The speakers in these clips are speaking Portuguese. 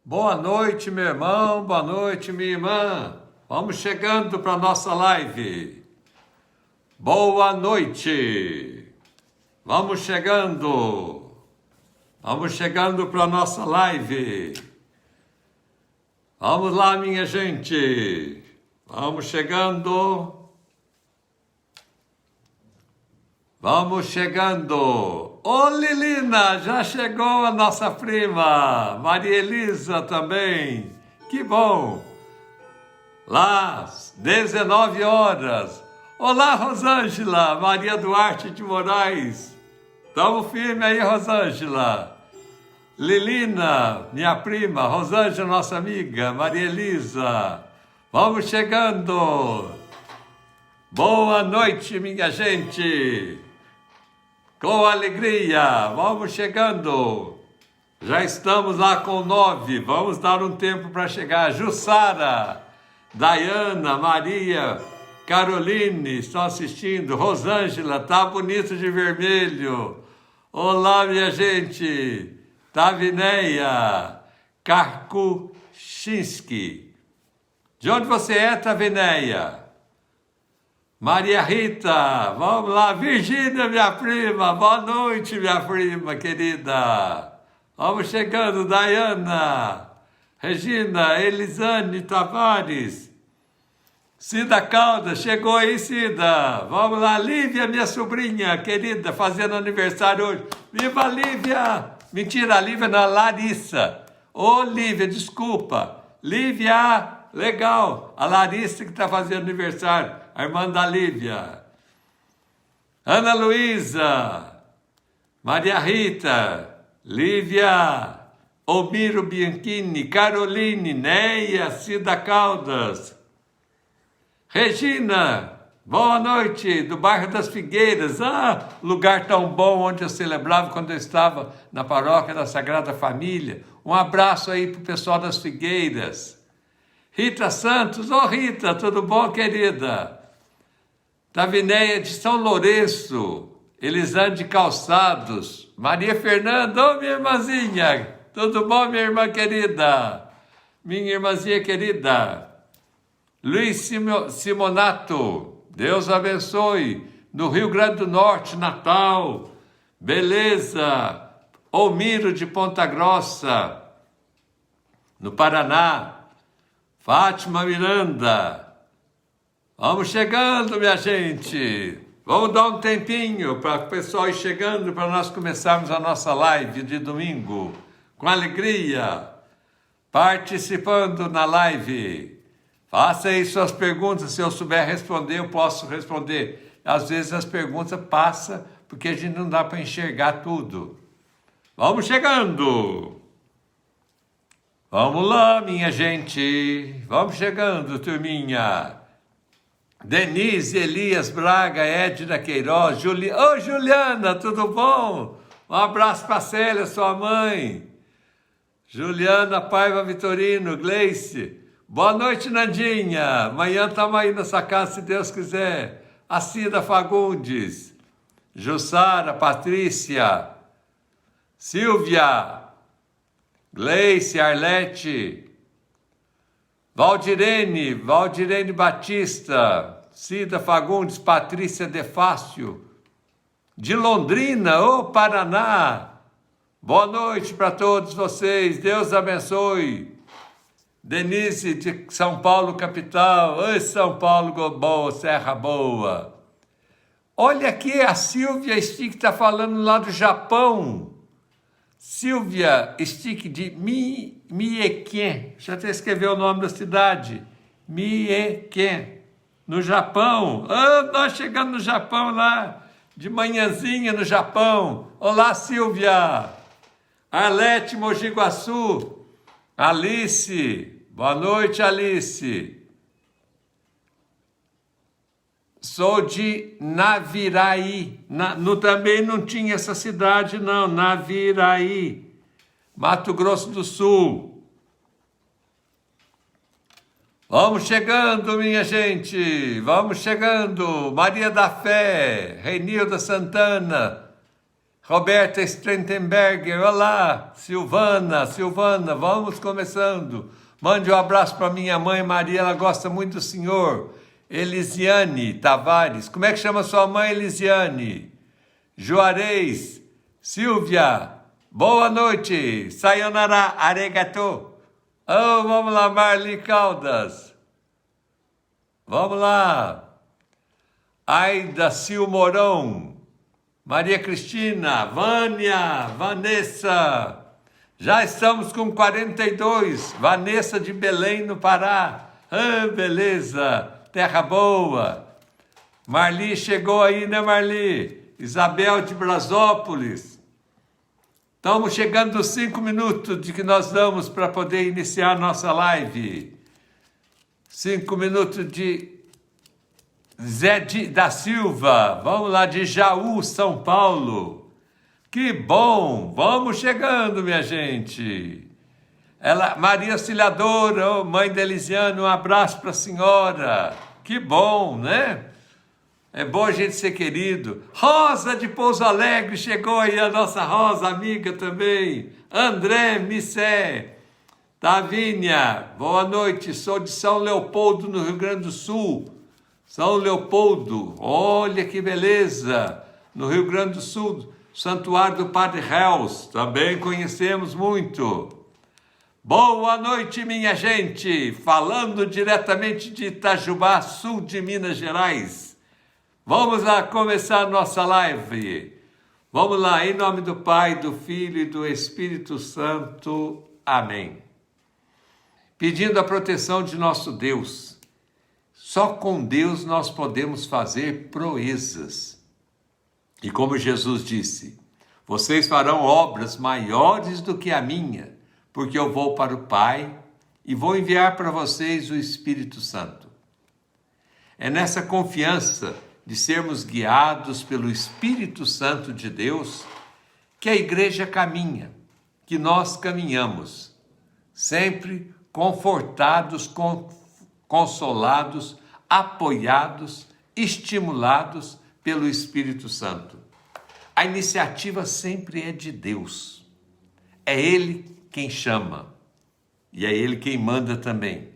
Boa noite, meu irmão, boa noite, minha irmã. Vamos chegando para a nossa live. Boa noite. Vamos chegando para a nossa live. Vamos lá, minha gente. Vamos chegando. Ô, Lilina, já chegou a nossa prima. Maria Elisa também. Que bom. Lá, 19 horas. Olá, Rosângela. Maria Duarte de Moraes. Tamo firme aí, Rosângela. Lilina, minha prima. Rosângela, nossa amiga. Maria Elisa. Vamos chegando. Boa noite, minha gente. Com alegria, vamos chegando. Já estamos lá com 9. Vamos dar um tempo para chegar. Jussara, Dayana, Maria, Caroline estão assistindo. Rosângela, tá bonito de vermelho. Olá, minha gente. Tavineia, Karkuchinski. De onde você é, Tavineia? Maria Rita, vamos lá. Virgínia, minha prima, boa noite, minha prima querida. Vamos chegando, Dayana, Regina, Elisane Tavares, Cida Caldas, chegou aí, Cida. Vamos lá, Lívia, minha sobrinha querida, fazendo aniversário hoje. Viva Lívia! Mentira, a Lívia não, a Larissa. Ô, Lívia, desculpa. Lívia, legal. A Larissa que está fazendo aniversário. A irmã da Lívia, Ana Luísa, Maria Rita, Lívia, Omiro Bianchini, Caroline, Neia, Cida Caldas, Regina, boa noite, do bairro das Figueiras. Ah, lugar tão bom onde eu celebrava quando eu estava na paróquia da Sagrada Família. Um abraço aí para o pessoal das Figueiras. Rita Santos, ô Rita, tudo bom, querida? Tavineia de São Lourenço, Elisane de Calçados, Maria Fernanda, ô minha irmãzinha, tudo bom, minha irmã querida? Minha irmãzinha querida. Luiz Simonato, Deus abençoe, no Rio Grande do Norte, Natal, beleza. Omiro de Ponta Grossa, no Paraná, Fátima Miranda. Vamos chegando, minha gente. Vamos dar um tempinho para o pessoal ir chegando, para nós começarmos a nossa live de domingo. Com alegria. Participando na live. Faça aí suas perguntas. Se eu souber responder, eu posso responder. Às vezes as perguntas passam, porque a gente não dá para enxergar tudo. Vamos chegando. Vamos lá, minha gente. Vamos chegando, turminha. Denise, Elias Braga, Edna Queiroz, Ô, Juliana, tudo bom? Um abraço para a Célia, sua mãe. Juliana Paiva Vitorino, Gleice. Boa noite, Nandinha. Amanhã estamos aí nessa casa, se Deus quiser. A Cida Fagundes, Jussara, Patrícia, Silvia, Gleice, Arlete, Valdirene Batista, Cida Fagundes, Patrícia De Fácio, de Londrina, ô Paraná. Boa noite para todos vocês, Deus abençoe. Denise de São Paulo, capital. Oi, São Paulo, boa, Serra Boa. Olha aqui, a Silvia Stick está falando lá do Japão. Silvia Stick de Miequien. Deixa eu até escrever o nome da cidade. Miequien, no Japão. Ah, nós chegando no Japão lá, de manhãzinha no Japão. Olá, Silvia. Arlete, Mogi Guaçu. Alice. Boa noite, Alice. Sou de Naviraí. Também não tinha essa cidade, não. Naviraí, Mato Grosso do Sul. Vamos chegando, minha gente. Vamos chegando. Maria da Fé, Reinilda Santana, Roberta Strentenberger, olá. Silvana, vamos começando. Mande um abraço para minha mãe Maria, ela gosta muito do senhor. Elisiane Tavares, como é que chama sua mãe, Elisiane? Juarez, Silvia, boa noite. Sayonara, arigato. Oh, vamos lá, Marli Caldas. Vamos lá. Aida Silmorão. Maria Cristina, Vânia, Vanessa. Já estamos com 42. Vanessa de Belém, no Pará. Ah, beleza. Terra boa. Marli chegou aí, né, Marli? Isabel de Brasópolis. Estamos chegando aos 5 minutos de que nós damos para poder iniciar nossa live. 5 minutos de Zé da Silva. Vamos lá, de Jaú, São Paulo. Que bom! Vamos chegando, minha gente. Maria Auxiliadora, mãe de Elisiane, um abraço para a senhora. Que bom, né? É bom a gente ser querido. Rosa de Pouso Alegre, chegou aí a nossa Rosa, amiga também. André Missé. Tavínia, boa noite. Sou de São Leopoldo, no Rio Grande do Sul. São Leopoldo, olha que beleza. No Rio Grande do Sul, Santuário do Padre Reus, também conhecemos muito. Boa noite, minha gente. Falando diretamente de Itajubá, sul de Minas Gerais. Vamos lá começar a nossa live. Vamos lá, em nome do Pai, do Filho e do Espírito Santo. Amém. Pedindo a proteção de nosso Deus. Só com Deus nós podemos fazer proezas. E como Jesus disse, vocês farão obras maiores do que a minha, porque eu vou para o Pai e vou enviar para vocês o Espírito Santo. É nessa confiança de sermos guiados pelo Espírito Santo de Deus que a igreja caminha, que nós caminhamos, sempre confortados, consolados, apoiados, estimulados pelo Espírito Santo. A iniciativa sempre é de Deus. É Ele quem chama e é Ele quem manda também.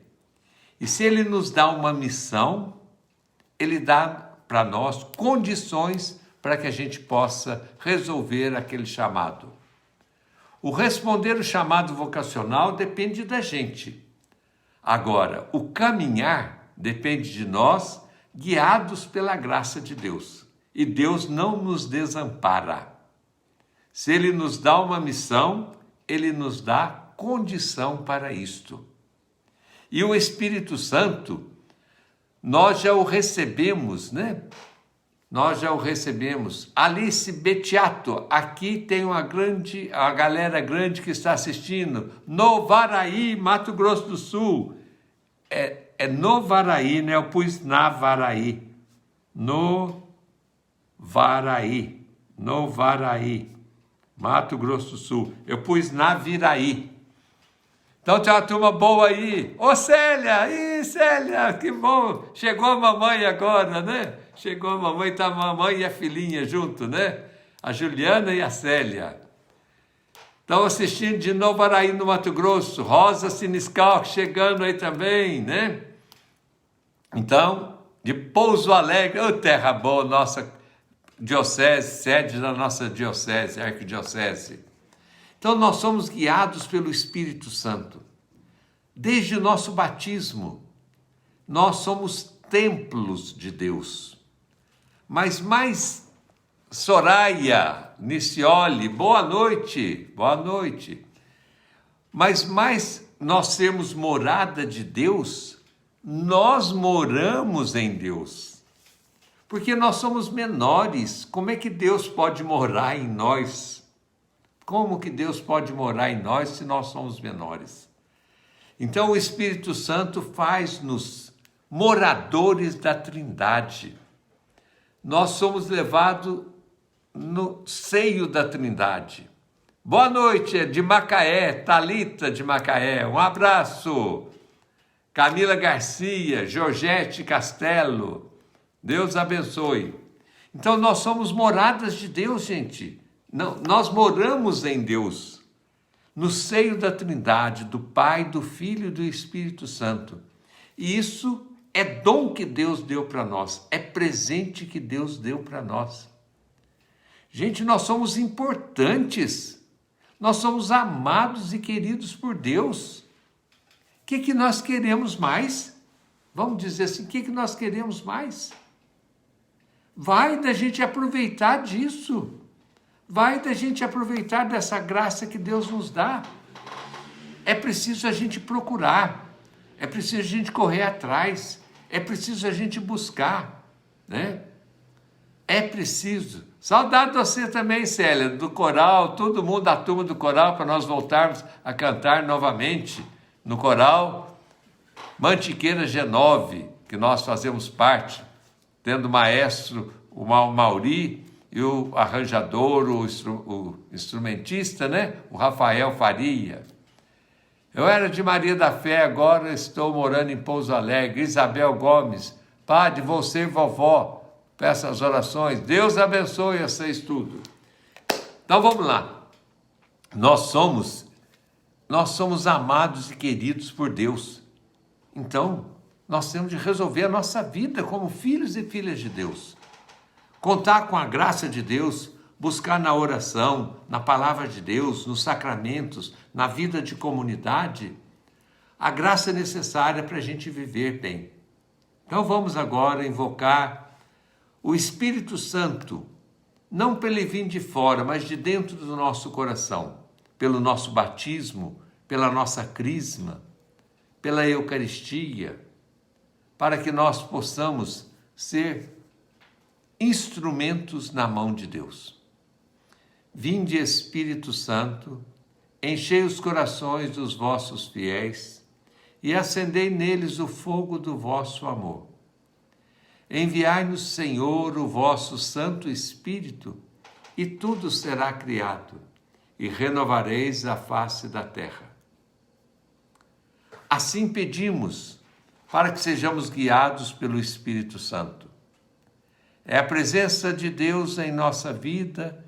E se Ele nos dá uma missão, Ele dá para nós condições para que a gente possa resolver aquele chamado. O responder o chamado vocacional depende da gente. Agora, o caminhar depende de nós, guiados pela graça de Deus. E Deus não nos desampara. Se Ele nos dá uma missão, Ele nos dá condição para isto. E o Espírito Santo, nós já o recebemos, né? Nós já o recebemos. Alice Betiato, aqui tem a galera grande que está assistindo. Novaraí, Mato Grosso do Sul. É Novaraí, né? Eu pus Navaraí. Novaraí, Mato Grosso do Sul. Eu pus Naviraí. Então tem uma turma boa aí. Ô Célia, Célia, que bom. Chegou a mamãe agora, né? Chegou a mamãe, tá a mamãe e a filhinha junto, né? A Juliana e a Célia. Estão assistindo de Novaraí, no Mato Grosso. Rosa Siniscal chegando aí também, né? Então, de Pouso Alegre, ô terra boa, nossa diocese, sede da nossa diocese, arquidiocese. Então, nós somos guiados pelo Espírito Santo. Desde o nosso batismo, nós somos templos de Deus. Mas mais, Soraya Nicioli, boa noite. Mas mais nós sermos morada de Deus, nós moramos em Deus. Porque nós somos menores, como é que Deus pode morar em nós? Como que Deus pode morar em nós se nós somos menores? Então o Espírito Santo faz-nos moradores da Trindade. Nós somos levados no seio da Trindade. Boa noite, de Macaé, Thalita de Macaé, um abraço. Camila Garcia, Georgette Castelo, Deus abençoe. Então nós somos moradas de Deus, gente. Não, nós moramos em Deus, no seio da Trindade, do Pai, do Filho e do Espírito Santo. E isso é dom que Deus deu para nós, é presente que Deus deu para nós. Gente, nós somos importantes, nós somos amados e queridos por Deus. O que nós queremos mais? Vamos dizer assim, o que nós queremos mais? Vai da gente aproveitar disso, vai da gente aproveitar dessa graça que Deus nos dá. É preciso a gente procurar, é preciso a gente correr atrás, é preciso a gente buscar, né? É preciso. Saudade de você também, Célia, do coral, todo mundo da turma do coral, para nós voltarmos a cantar novamente no coral Mantiqueira G9, que nós fazemos parte, tendo o maestro, o Mauri, e o arranjador, o instrumentista, né? O Rafael Faria. Eu era de Maria da Fé, agora estou morando em Pouso Alegre. Isabel Gomes, padre, você, vovó, peça as orações. Deus abençoe vocês tudo. Então vamos lá. Nós somos amados e queridos por Deus. Então, nós temos de resolver a nossa vida como filhos e filhas de Deus. Contar com a graça de Deus, buscar na oração, na palavra de Deus, nos sacramentos, na vida de comunidade, a graça necessária para a gente viver bem. Então vamos agora invocar o Espírito Santo, não para ele vir de fora, mas de dentro do nosso coração, pelo nosso batismo, pela nossa crisma, pela Eucaristia, para que nós possamos ser instrumentos na mão de Deus. Vinde, Espírito Santo, enchei os corações dos vossos fiéis e acendei neles o fogo do vosso amor. Enviai-nos, Senhor, o vosso Santo Espírito, e tudo será criado, e renovareis a face da terra. Assim pedimos, para que sejamos guiados pelo Espírito Santo. É a presença de Deus em nossa vida,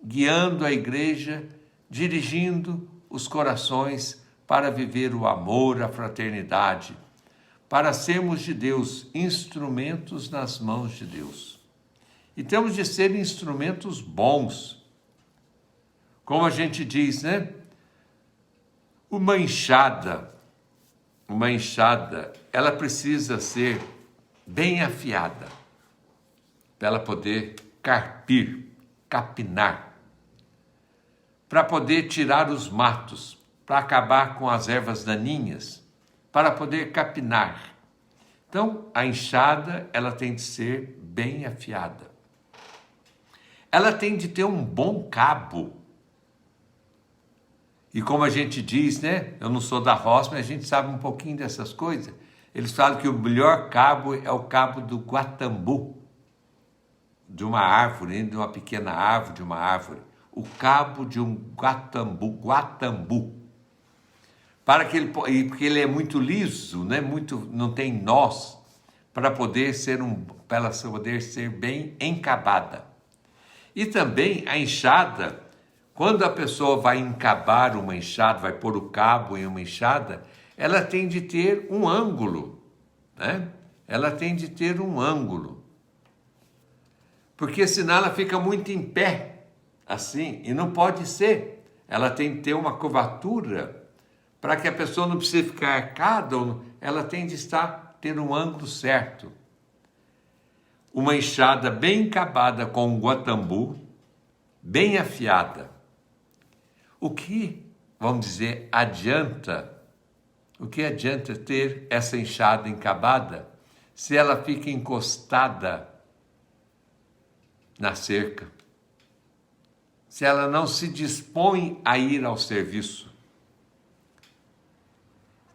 guiando a igreja, dirigindo os corações para viver o amor, a fraternidade, para sermos de Deus instrumentos nas mãos de Deus. E temos de ser instrumentos bons. Como a gente diz, né? Uma enxada, ela precisa ser bem afiada, para ela poder carpir, capinar, para poder tirar os matos, para acabar com as ervas daninhas, para poder capinar. Então, a enxada, ela tem de ser bem afiada. Ela tem de ter um bom cabo. E como a gente diz, né? Eu não sou da roça, mas a gente sabe um pouquinho dessas coisas. Eles falam que o melhor cabo é o cabo do guatambu, de uma árvore, de uma pequena árvore, de uma árvore. O cabo de um guatambu. Porque ele é muito liso, né? Não tem nós, para ela poder ser bem encabada. E também a enxada, quando a pessoa vai encabar uma enxada, vai pôr o cabo em uma enxada, ela tem de ter um ângulo, né? Ela tem de ter um ângulo. Porque senão ela fica muito em pé, assim, e não pode ser. Ela tem de ter uma curvatura, para que a pessoa não precise ficar arcada, ela tem de ter um ângulo certo. Uma enxada bem encabada com um guatambu, bem afiada. O que, vamos dizer, adianta? O que adianta ter essa enxada encabada se ela fica encostada na cerca? Se ela não se dispõe a ir ao serviço?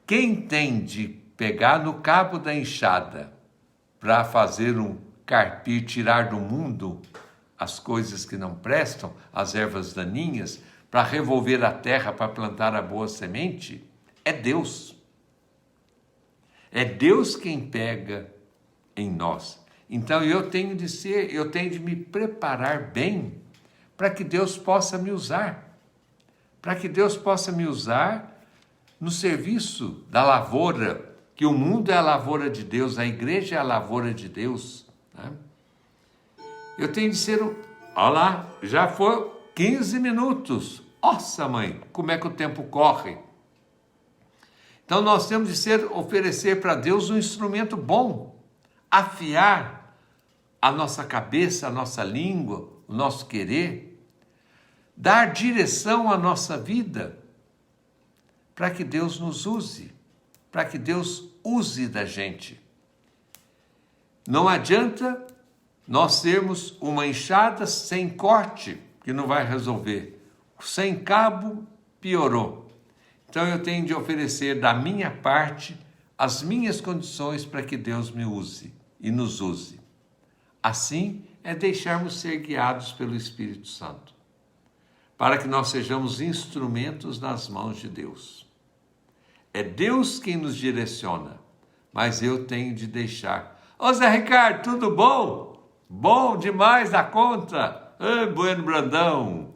Quem tem de pegar no cabo da enxada para fazer um carpir, tirar do mundo as coisas que não prestam, as ervas daninhas, para revolver a terra, para plantar a boa semente, é Deus. É Deus quem pega em nós. Então eu tenho de me preparar bem para que Deus possa me usar. Para que Deus possa me usar no serviço da lavoura, que o mundo é a lavoura de Deus, a igreja é a lavoura de Deus. Né? Eu tenho de ser... Olha lá, já foi 15 minutos. Nossa, mãe, como é que o tempo corre? Então nós temos de oferecer para Deus um instrumento bom, afiar a nossa cabeça, a nossa língua, o nosso querer, dar direção à nossa vida, para que Deus nos use, para que Deus use da gente. Não adianta nós termos uma enxada sem corte, que não vai resolver. Sem cabo, piorou. Então eu tenho de oferecer da minha parte as minhas condições para que Deus me use e nos use. Assim é deixarmos ser guiados pelo Espírito Santo, para que nós sejamos instrumentos nas mãos de Deus. É Deus quem nos direciona, mas eu tenho de deixar. Ô Zé Ricardo, tudo bom? Bom demais da conta. Bueno Brandão.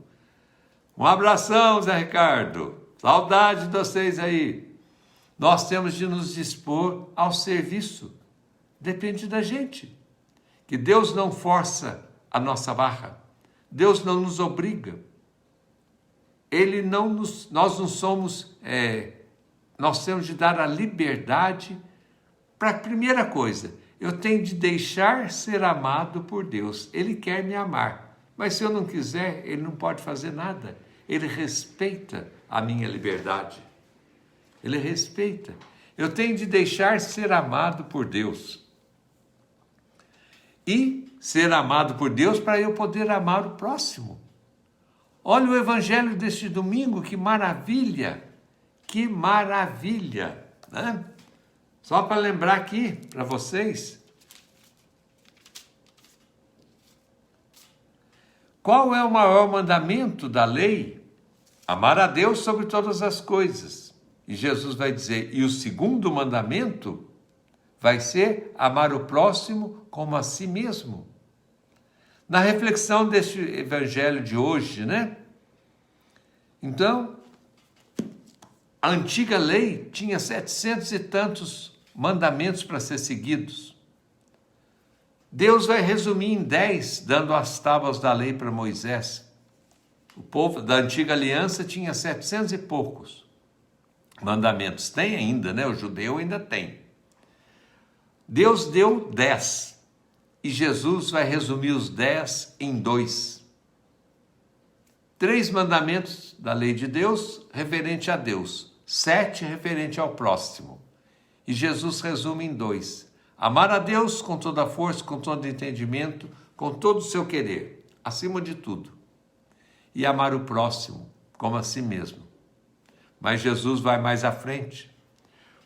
Um abração, Zé Ricardo. Saudade de vocês aí. Nós temos de nos dispor ao serviço. Depende da gente. Que Deus não força a nossa barra. Deus não nos obriga. Nós não somos... nós temos de dar a liberdade para a primeira coisa. Eu tenho de deixar ser amado por Deus. Ele quer me amar. Mas se eu não quiser, Ele não pode fazer nada. Ele respeita a minha liberdade. Ele respeita. Eu tenho de deixar ser amado por Deus. E ser amado por Deus para eu poder amar o próximo. Olha o evangelho deste domingo, que maravilha! Que maravilha! Né? Só para lembrar aqui para vocês. Qual é o maior mandamento da lei? Amar a Deus sobre todas as coisas. E Jesus vai dizer, e o segundo mandamento vai ser amar o próximo como a si mesmo. Na reflexão deste evangelho de hoje, né? Então, a antiga lei tinha 700 e tantos mandamentos para ser seguidos. Deus vai resumir em 10, dando as tábuas da lei para Moisés. O povo da antiga aliança tinha 700 e poucos mandamentos. Tem ainda, né? O judeu ainda tem. Deus deu 10. E Jesus vai resumir os 10 em 2. 3 mandamentos da lei de Deus referente a Deus. 7 referente ao próximo. E Jesus resume em 2. Amar a Deus com toda a força, com todo entendimento, com todo o seu querer, acima de tudo. E amar o próximo como a si mesmo. Mas Jesus vai mais à frente.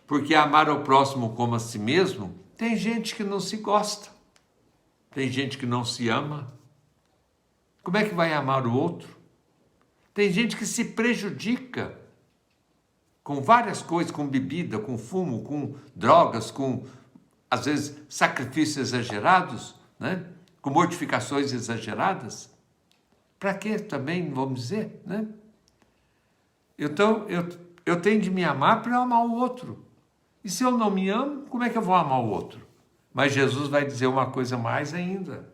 Porque amar o próximo como a si mesmo, tem gente que não se gosta. Tem gente que não se ama. Como é que vai amar o outro? Tem gente que se prejudica com várias coisas, com bebida, com fumo, com drogas, com, às vezes, sacrifícios exagerados, né? Com mortificações exageradas. Para quê também, vamos dizer, né? Então, eu tenho de me amar para amar o outro. E se eu não me amo, como é que eu vou amar o outro? Mas Jesus vai dizer uma coisa mais ainda.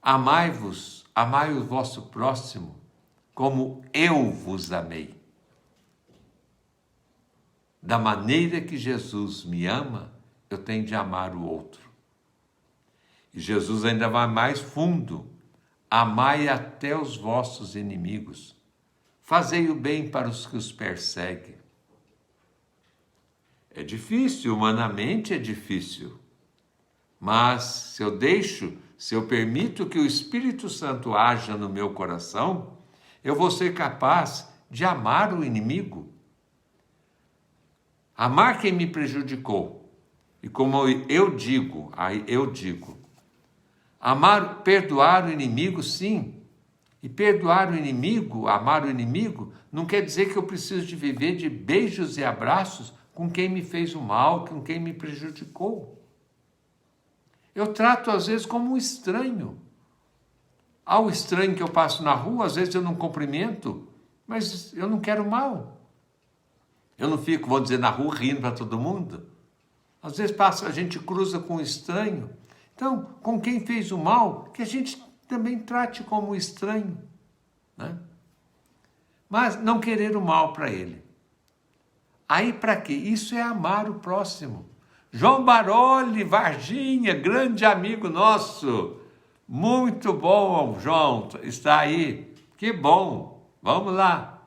Amai-vos, amai o vosso próximo, como eu vos amei. Da maneira que Jesus me ama, eu tenho de amar o outro. E Jesus ainda vai mais fundo. Amai até os vossos inimigos. Fazei o bem para os que os perseguem. É difícil, humanamente é difícil. Mas se eu permito que o Espírito Santo haja no meu coração, eu vou ser capaz de amar o inimigo. Amar quem me prejudicou. E como eu digo, perdoar o inimigo, sim. E perdoar o inimigo, amar o inimigo, não quer dizer que eu preciso de viver de beijos e abraços com quem me fez o mal, com quem me prejudicou. Eu trato às vezes como um estranho. Ao estranho que eu passo na rua, às vezes eu não cumprimento, mas eu não quero mal. Eu não fico, vamos dizer, na rua rindo para todo mundo. Às vezes a gente cruza com um estranho. Então, com quem fez o mal, que a gente também trate como estranho, né? Mas não querer o mal para ele. Aí para quê? Isso é amar o próximo. João Baroli, Varginha, grande amigo nosso. Muito bom, João, está aí. Que bom, vamos lá.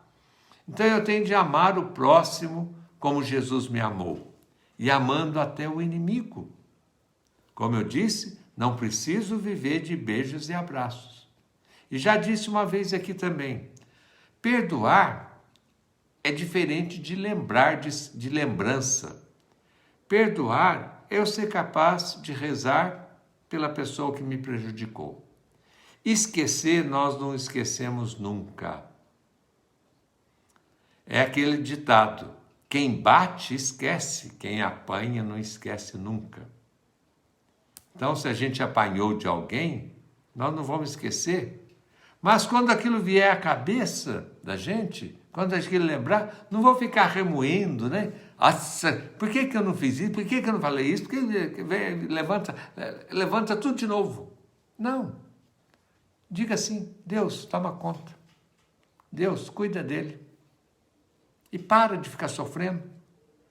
Então eu tenho de amar o próximo como Jesus me amou. E amando até o inimigo. Como eu disse, não preciso viver de beijos e abraços. E já disse uma vez aqui também, perdoar é diferente de lembrar, de lembrança. Perdoar é eu ser capaz de rezar pela pessoa que me prejudicou. Esquecer, nós não esquecemos nunca. É aquele ditado, quem bate esquece, quem apanha não esquece nunca. Então, se a gente apanhou de alguém, nós não vamos esquecer. Mas quando aquilo vier à cabeça da gente, quando a gente lembrar, não vou ficar remoendo, né? Nossa, por que eu não fiz isso? Por que eu não falei isso? Por que levanta tudo de novo? Não. Diga assim, Deus, toma conta. Deus, cuida dele. E para de ficar sofrendo.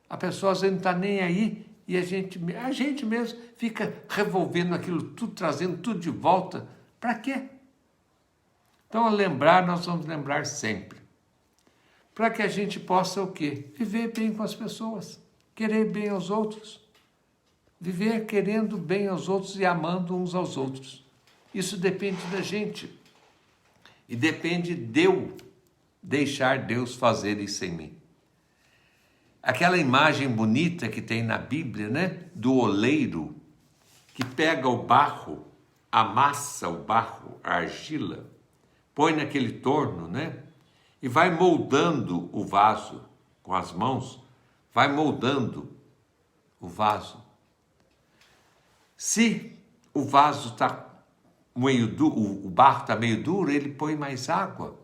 A pessoa às vezes não está nem aí e a gente mesmo fica revolvendo aquilo tudo, trazendo tudo de volta. Para quê? Então, a lembrar, nós vamos lembrar sempre. Para que a gente possa o quê? Viver bem com as pessoas, querer bem aos outros. Viver querendo bem aos outros e amando uns aos outros. Isso depende da gente. E depende de eu deixar Deus fazer isso em mim. Aquela imagem bonita que tem na Bíblia, né? Do oleiro que pega o barro, amassa o barro, a argila, põe naquele torno, né? E vai moldando o vaso com as mãos, vai moldando o vaso. Se o vaso está meio duro, o barro está meio duro, ele põe mais água.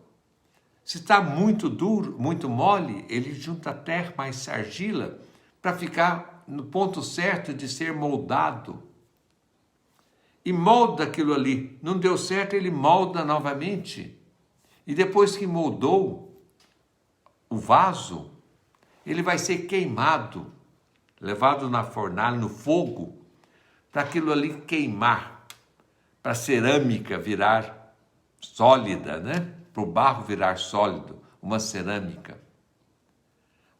Se está muito duro, muito mole, ele junta terra mais argila para ficar no ponto certo de ser moldado. E molda aquilo ali. Não deu certo, ele molda novamente. E depois que moldou o vaso, ele vai ser queimado, levado na fornalha, no fogo, para aquilo ali queimar, para a cerâmica virar sólida, né? Para o barro virar sólido, uma cerâmica.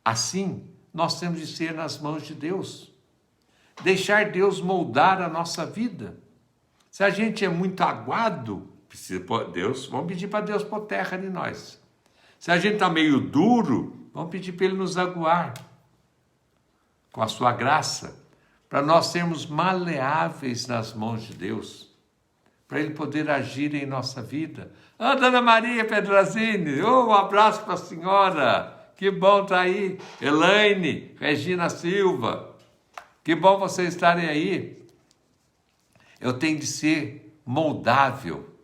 Assim, nós temos de ser nas mãos de Deus. Deixar Deus moldar a nossa vida. Se a gente é muito aguado, vamos pedir para Deus pôr terra em nós. Se a gente está meio duro, vamos pedir para Ele nos aguar com a sua graça, para nós sermos maleáveis nas mãos de Deus, para Ele poder agir em nossa vida. Dona Maria Pedrazini, um abraço para a senhora, que bom estar aí. Elaine, Regina Silva, que bom vocês estarem aí. Eu tenho de ser moldável.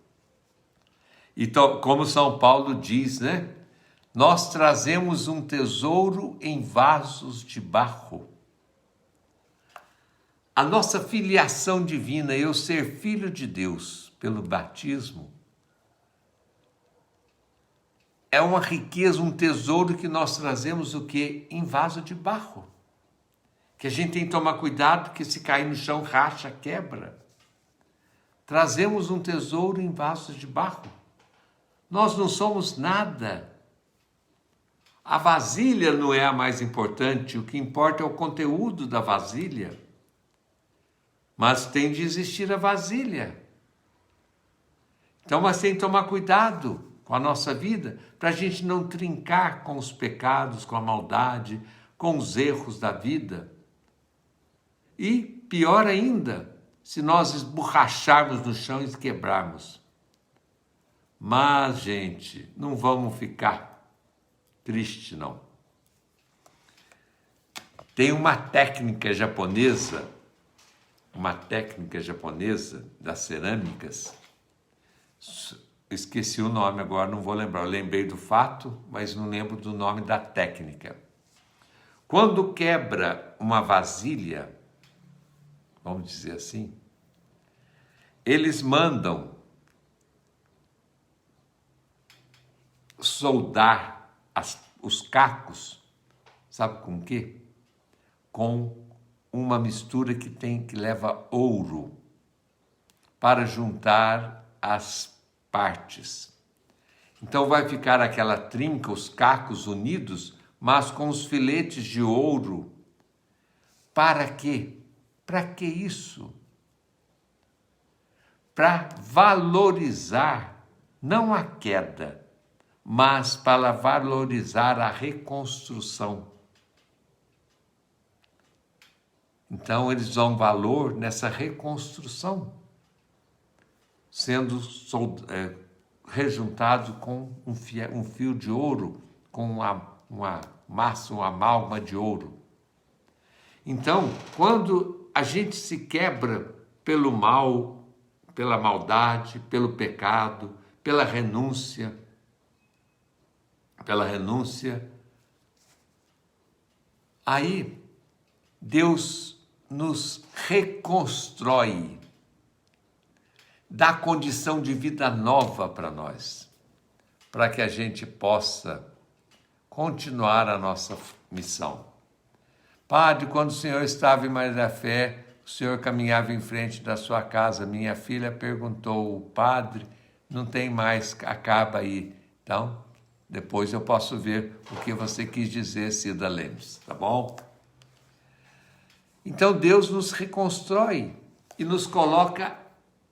E como São Paulo diz, né? Nós trazemos um tesouro em vasos de barro. A nossa filiação divina, eu ser filho de Deus pelo batismo, é uma riqueza, um tesouro que nós trazemos o quê? Em vaso de barro. Que a gente tem que tomar cuidado, que se cair no chão, racha, quebra. Trazemos um tesouro em vasos de barro. Nós não somos nada. A vasilha não é a mais importante, o que importa é o conteúdo da vasilha. Mas tem de existir a vasilha. Então, mas tem que tomar cuidado com a nossa vida, para a gente não trincar com os pecados, com a maldade, com os erros da vida. E, pior ainda, se nós esborracharmos no chão e quebrarmos. Mas, gente, não vamos ficar tristes, não. Tem uma técnica japonesa das cerâmicas, Esqueci o nome agora, não vou lembrar. Eu lembrei do fato, mas não lembro do nome da técnica. Quando quebra uma vasilha, vamos dizer assim, eles mandam soldar os cacos, sabe com o quê? Com uma mistura que leva ouro para juntar as partes. Então vai ficar aquela trinca, os cacos unidos, mas com os filetes de ouro. Para quê? Para que isso? Para valorizar não a queda, mas para valorizar a reconstrução. Então eles dão valor nessa reconstrução, sendo rejuntado com um fio de ouro, com uma massa, uma amálgama de ouro. Então, quando a gente se quebra pelo mal, pela maldade, pelo pecado, pela renúncia, aí Deus nos reconstrói, dá condição de vida nova para nós, para que a gente possa continuar a nossa missão. Padre, quando o senhor estava em Maria da Fé, o senhor caminhava em frente da sua casa, minha filha perguntou, o padre não tem mais, acaba aí. Então, depois eu posso ver o que você quis dizer, Cida Lemos, tá bom? Então Deus nos reconstrói e nos coloca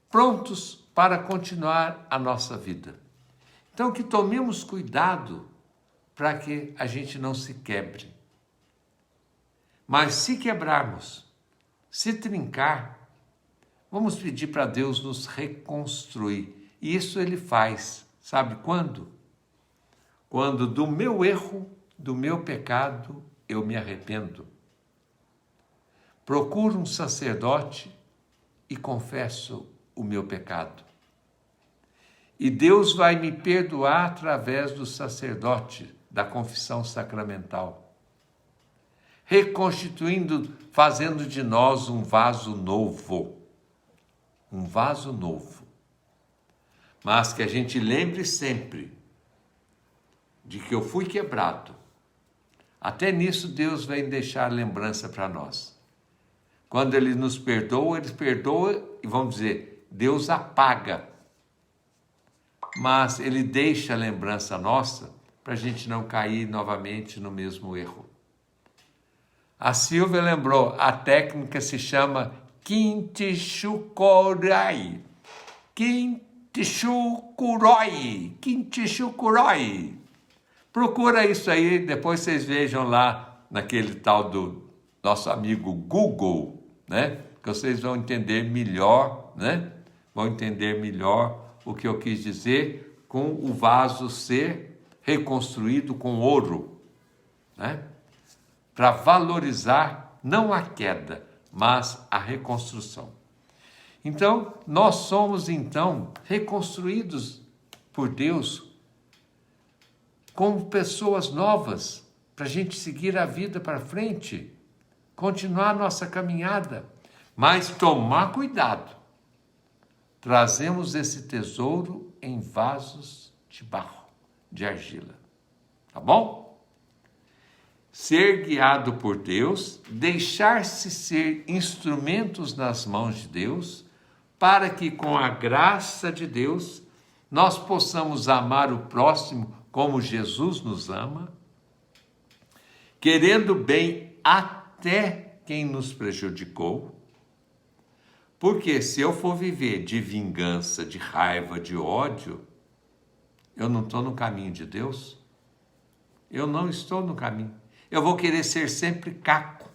prontos para continuar a nossa vida. Então que tomemos cuidado para que a gente não se quebre. Mas se quebrarmos, se trincar, vamos pedir para Deus nos reconstruir. E isso Ele faz, sabe quando? Quando do meu erro, do meu pecado, eu me arrependo. Procuro um sacerdote e confesso o meu pecado. E Deus vai me perdoar através do sacerdote, da confissão sacramental, reconstituindo, fazendo de nós um vaso novo. Um vaso novo. Mas que a gente lembre sempre de que eu fui quebrado. Até nisso Deus vai deixar lembrança para nós. Quando Ele nos perdoa, Ele perdoa e vamos dizer, Deus apaga. Mas Ele deixa a lembrança nossa para a gente não cair novamente no mesmo erro. A Silvia lembrou, a técnica se chama Kintishukurai. Kintishukuroi. Procura isso aí, depois vocês vejam lá naquele tal do nosso amigo Google, né? Que vocês vão entender melhor, né? Vão entender melhor o que eu quis dizer com o vaso ser reconstruído com ouro, né? Para valorizar não a queda, mas a reconstrução. Então, nós somos reconstruídos por Deus como pessoas novas, para a gente seguir a vida para frente, continuar a nossa caminhada, mas tomar cuidado. Trazemos esse tesouro em vasos de barro, de argila. Tá bom? Ser guiado por Deus, deixar-se ser instrumentos nas mãos de Deus, para que com a graça de Deus nós possamos amar o próximo como Jesus nos ama, querendo bem até quem nos prejudicou, porque se eu for viver de vingança, de raiva, de ódio, eu não estou no caminho de Deus, eu não estou no caminho. Eu vou querer ser sempre caco,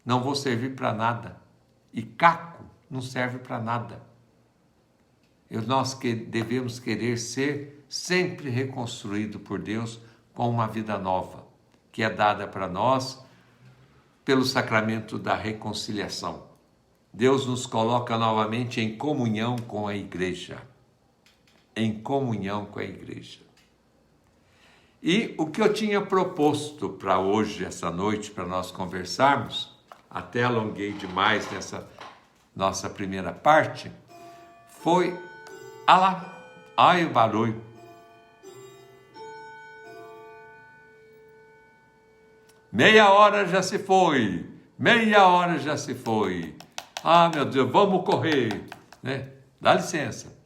não vou servir para nada. E caco não serve para nada. Nós devemos querer ser sempre reconstruído por Deus com uma vida nova, que é dada para nós pelo sacramento da reconciliação. Deus nos coloca novamente em comunhão com a igreja. em comunhão com a igreja. E o que eu tinha proposto para hoje, essa noite, para nós conversarmos, até alonguei demais nessa nossa primeira parte, foi... Ah lá, ai o barulho. Meia hora já se foi, meia hora já se foi. Ah, meu Deus, vamos correr, né? Dá licença.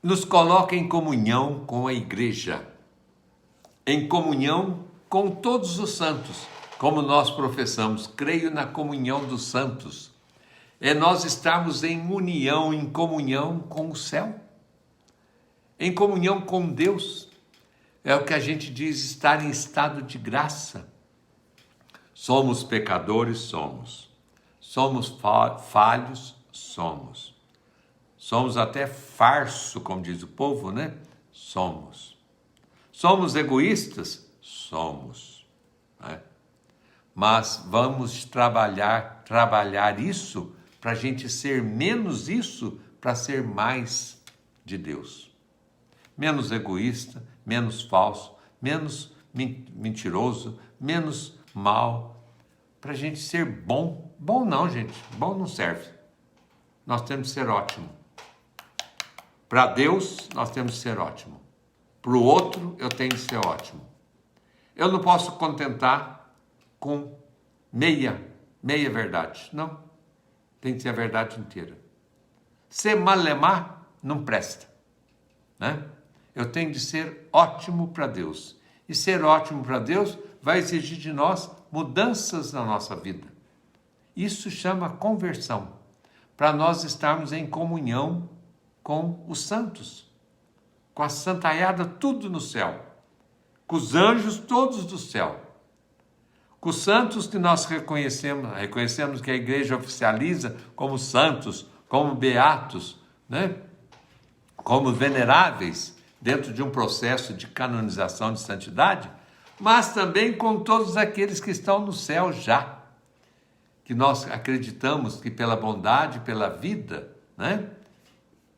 Nos coloca em comunhão com a igreja, em comunhão com todos os santos, como nós professamos, creio na comunhão dos santos. É nós estarmos em união, em comunhão com o céu, em comunhão com Deus. É o que a gente diz, estar em estado de graça. Somos pecadores, somos. Somos falhos, somos. Somos até farso, como diz o povo, né? Somos. Somos egoístas? Somos. Né? Mas vamos trabalhar isso para a gente ser menos isso, para ser mais de Deus. Menos egoísta, menos falso, menos mentiroso, menos mal, para a gente ser bom. Bom não, gente, bom não serve. Nós temos que ser ótimo. Para Deus, nós temos que ser ótimo. Para o outro, eu tenho que ser ótimo. Eu não posso contentar com meia verdade. Não. Tem que ser a verdade inteira. Ser malemar não presta. Né? Eu tenho de ser ótimo para Deus. E ser ótimo para Deus vai exigir de nós mudanças na nossa vida. Isso chama conversão. Para nós estarmos em comunhão com os santos. Com a santaiada tudo no céu. Com os anjos todos do céu. Com os santos que nós reconhecemos que a igreja oficializa como santos, como beatos, né? Como veneráveis, dentro de um processo de canonização de santidade, mas também com todos aqueles que estão no céu já, que nós acreditamos que pela bondade, pela vida, né,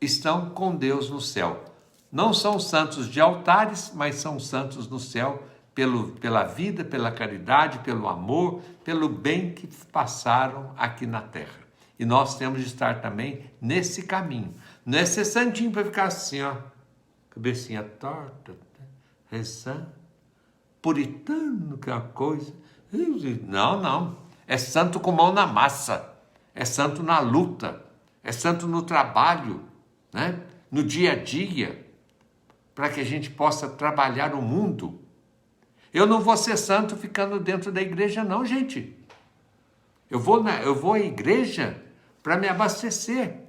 estão com Deus no céu. Não são santos de altares, mas são santos no céu pela vida, pela caridade, pelo amor, pelo bem que passaram aqui na terra. E nós temos de estar também nesse caminho. Não é ser santinho para ficar assim, ó, cabecinha torta, rezando, puritano, que é uma coisa. Não. É santo com mão na massa. É santo na luta. É santo no trabalho, né? No dia a dia, para que a gente possa trabalhar o mundo. Eu não vou ser santo ficando dentro da igreja, não, gente. Eu vou à igreja para me abastecer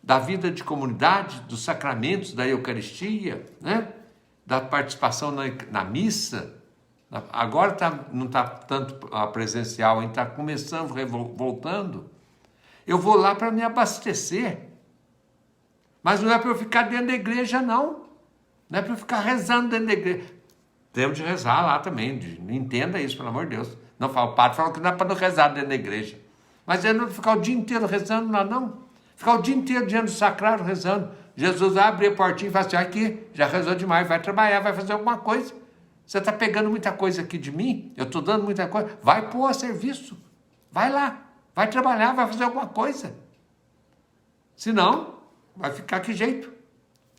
da vida de comunidade, dos sacramentos, da Eucaristia, né? Da participação na missa. Agora não está tanto presencial, ainda está começando, voltando. Eu vou lá para me abastecer. Mas não é para eu ficar dentro da igreja, não. Não é para eu ficar rezando dentro da igreja. Temos de rezar lá também. Entenda isso, pelo amor de Deus. Não fala, o padre fala que não é para não rezar dentro da igreja. Mas é não ficar o dia inteiro rezando lá, não. Ficar o dia inteiro diante do sacrário rezando. Jesus abre a portinha e fala assim, aqui, já rezou demais, vai trabalhar, vai fazer alguma coisa. Você está pegando muita coisa aqui de mim, eu estou dando muita coisa, vai pôr a serviço. Vai lá, vai trabalhar, vai fazer alguma coisa. Senão, vai ficar que jeito.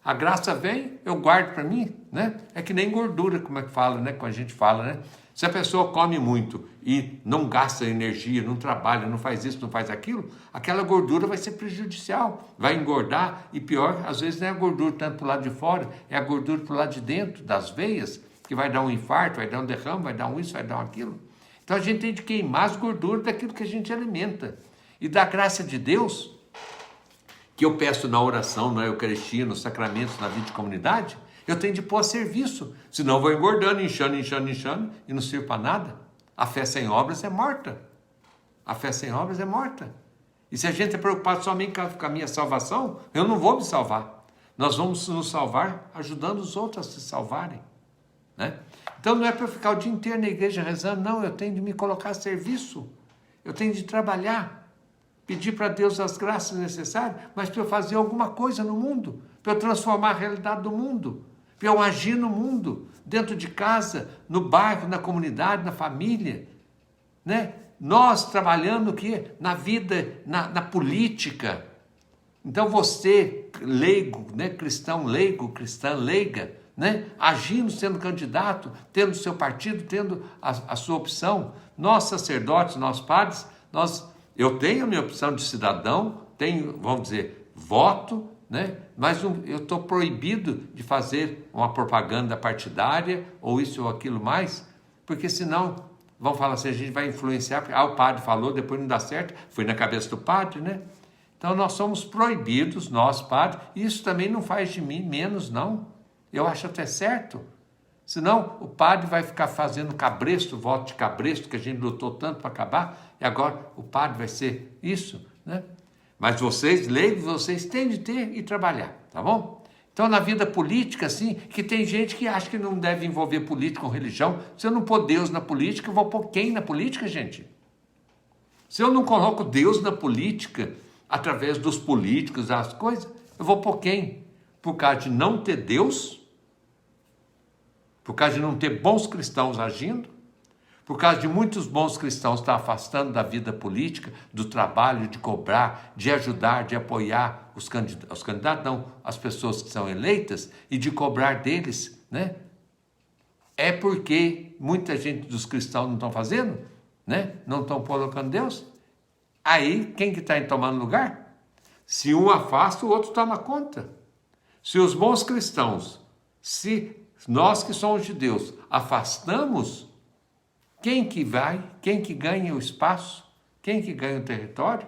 A graça vem, eu guardo para mim, né? É que nem gordura, como é que fala, né? Como a gente fala, né? Se a pessoa come muito e não gasta energia, não trabalha, não faz isso, não faz aquilo, aquela gordura vai ser prejudicial, vai engordar e pior, às vezes não é a gordura tanto para o lado de fora, é a gordura para o lado de dentro, das veias, que vai dar um infarto, vai dar um derrame, vai dar um isso, vai dar um aquilo. Então a gente tem de queimar as gorduras daquilo que a gente alimenta. E da graça de Deus, que eu peço na oração, na Eucaristia, nos sacramentos, na vida de comunidade, eu tenho de pôr a serviço, senão eu vou engordando, inchando, e não sirvo para nada. A fé sem obras é morta. A fé sem obras é morta. E se a gente é preocupado somente com a minha salvação, eu não vou me salvar. Nós vamos nos salvar ajudando os outros a se salvarem. Né? Então não é para eu ficar o dia inteiro na igreja rezando, não, eu tenho de me colocar a serviço. Eu tenho de trabalhar. pedir para Deus as graças necessárias, mas para eu fazer alguma coisa no mundo, para eu transformar a realidade do mundo, para eu agir no mundo, dentro de casa, no bairro, na comunidade, na família, né? Nós trabalhando o quê? Na vida, na política. Então você, leigo, né? Cristão leigo, cristã leiga, né? Agindo, sendo candidato, tendo seu partido, tendo a sua opção. Nós sacerdotes, nós padres, eu tenho a minha opção de cidadão, tenho, vamos dizer, voto, né? Mas eu estou proibido de fazer uma propaganda partidária ou isso ou aquilo mais, porque senão vão falar assim, a gente vai influenciar, porque o padre falou, depois não dá certo, foi na cabeça do padre, né? Então nós somos proibidos, nós padres, e isso também não faz de mim menos, não. Eu acho até certo. Senão o padre vai ficar fazendo cabresto, voto de cabresto, que a gente lutou tanto para acabar, e agora o padre vai ser isso, né? Mas vocês, leigos, vocês têm de ter e trabalhar, tá bom? Então, na vida política, assim, que tem gente que acha que não deve envolver política com religião. Se eu não pôr Deus na política, eu vou pôr quem na política, gente? Se eu não coloco Deus na política, através dos políticos, as coisas, eu vou pôr quem? Por causa de não ter Deus, por causa de não ter bons cristãos agindo, por causa de muitos bons cristãos estar afastando da vida política, do trabalho, de cobrar, de ajudar, de apoiar os candidatos, não, as pessoas que são eleitas, e de cobrar deles, né? É porque muita gente dos cristãos não estão fazendo, né? Não estão colocando Deus. Aí, quem que está tomando lugar? Se um afasta, o outro toma conta. Se os bons cristãos, se nós que somos de Deus, afastamos, quem que vai? Quem que ganha o espaço? Quem que ganha o território?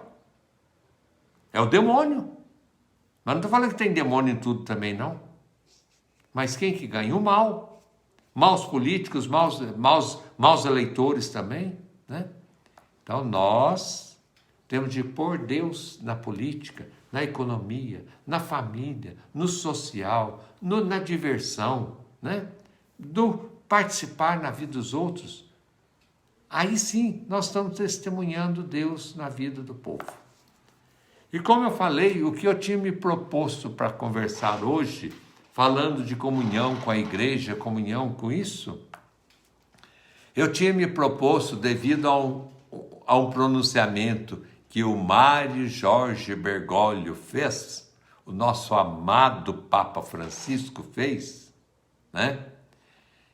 É o demônio. Mas não estou falando que tem demônio em tudo também, não. Mas quem que ganha? O mal. Maus políticos, maus eleitores também, né? Então nós temos de pôr Deus na política, na economia, na família, no social, na diversão, né? Do participar na vida dos outros. Aí sim, nós estamos testemunhando Deus na vida do povo. E como eu falei, o que eu tinha me proposto para conversar hoje, falando de comunhão com a igreja, comunhão com isso, eu tinha me proposto devido a um pronunciamento que o Mário Jorge Bergoglio fez, o nosso amado Papa Francisco fez, né?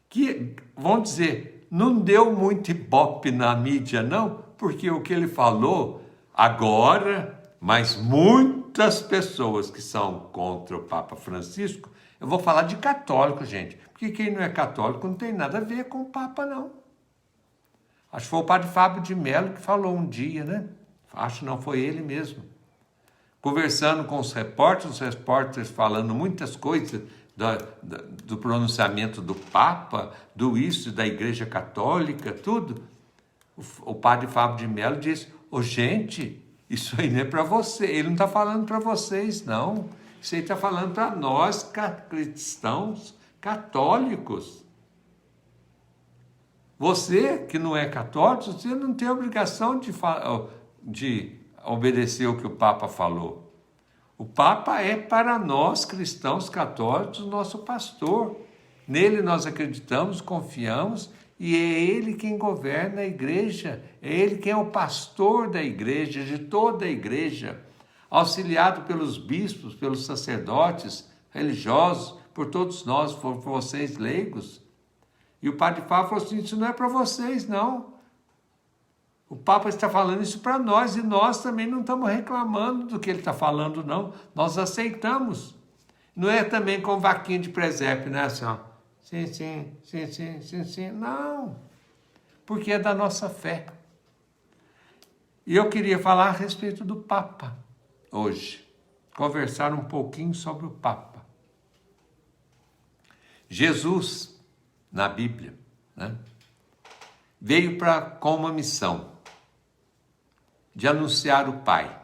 Que, vamos dizer, não deu muito ibope na mídia, não, porque o que ele falou agora, mas muitas pessoas que são contra o Papa Francisco, eu vou falar de católico, gente, porque quem não é católico não tem nada a ver com o Papa, não. Acho que foi o padre Fábio de Mello que falou um dia, né? Acho não, foi ele mesmo. Conversando com os repórteres falando muitas coisas do pronunciamento do Papa, do isso, da Igreja Católica, tudo. O padre Fábio de Mello disse, gente, isso aí não é para você, ele não está falando para vocês, não. Isso aí está falando para nós, cristãos católicos. Você que não é católico, você não tem obrigação de obedecer o que o Papa falou. O Papa é para nós, cristãos católicos, o nosso pastor. Nele nós acreditamos, confiamos, e é ele quem governa a igreja. É ele quem é o pastor da igreja, de toda a igreja, auxiliado pelos bispos, pelos sacerdotes religiosos, por todos nós, por vocês leigos. E o padre Fábio falou assim, isso não é para vocês, não. O Papa está falando isso para nós e nós também não estamos reclamando do que ele está falando, não. Nós aceitamos. Não é também com vaquinha de presépio, né? Assim, ó. Sim, sim, sim, sim, sim, sim. Não. Porque é da nossa fé. E eu queria falar a respeito do Papa hoje. Conversar um pouquinho sobre o Papa. Jesus, na Bíblia, né, veio com uma missão de anunciar o Pai,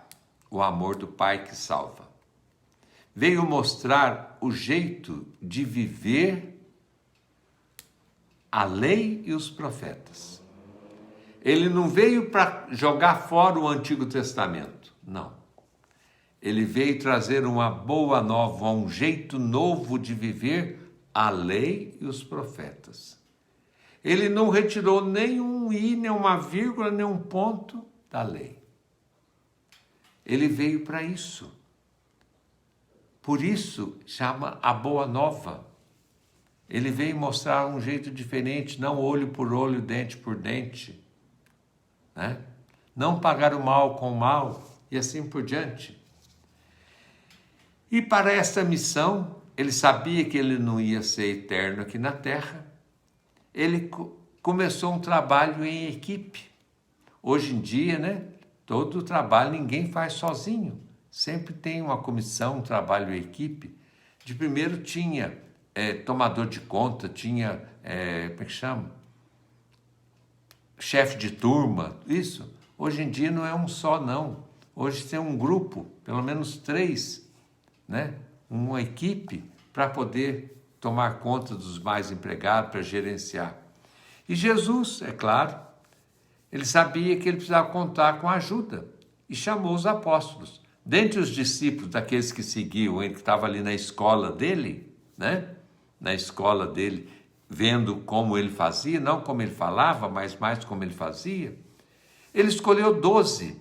o amor do Pai que salva. Veio mostrar o jeito de viver a lei e os profetas. Ele não veio para jogar fora o Antigo Testamento. Não. Ele veio trazer uma boa nova, um jeito novo de viver a lei e os profetas. Ele não retirou nenhum i, nem uma vírgula, nem um ponto da lei. Ele veio para isso. Por isso chama a boa nova. Ele veio mostrar um jeito diferente, não olho por olho, dente por dente, né? Não pagar o mal com o mal e assim por diante. E para esta missão, ele sabia que ele não ia ser eterno aqui na Terra. Ele começou um trabalho em equipe. Hoje em dia, né? Todo trabalho ninguém faz sozinho. Sempre tem uma comissão, um trabalho em equipe. De primeiro tinha tomador de conta, tinha, como é que chama? Chefe de turma, isso. Hoje em dia não é um só, não. Hoje tem um grupo, pelo menos 3, né? Uma equipe para poder tomar conta dos mais empregados, para gerenciar. E Jesus, é claro, ele sabia que ele precisava contar com a ajuda e chamou os apóstolos. Dentre os discípulos, daqueles que seguiam, ele que estava ali na escola dele, né? Na escola dele, vendo como ele fazia, não como ele falava, mas mais como ele fazia, ele escolheu 12.